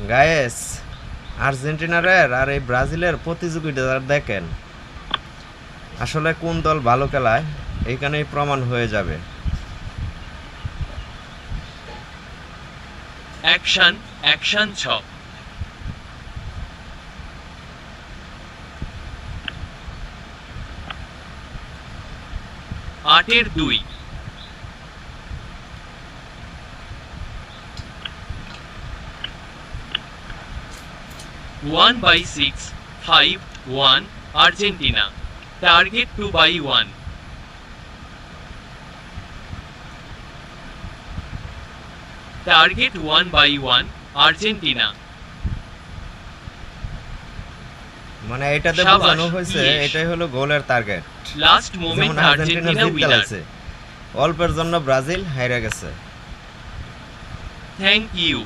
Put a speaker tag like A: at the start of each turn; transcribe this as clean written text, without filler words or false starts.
A: Guys, আর্জেন্টিনার আর এই ব্রাজিলের প্রতিযোগিতা দেখেন, আসলে কোন দল ভালো খেলায় এইখানেই প্রমাণ হয়ে যাবে।
B: Action action 6 8-এর 2 1/6 5-1 Argentina target 2/1 target 1/1 Argentina
A: মানে এটাতে
B: শাবাশ,
A: বোঝানো হয়েছে
B: ইয়েস।
A: এটাই হলো গোলের টার্গেট।
B: লাস্ট
A: যেমন
B: মোমেন্ট
A: আর্জেন্টিনা
B: আর্জেন্টিনা
A: জিত
B: উইনার
A: গেছে, অল্পের জন্য ব্রাজিল হাইরা গেছে।
B: Thank you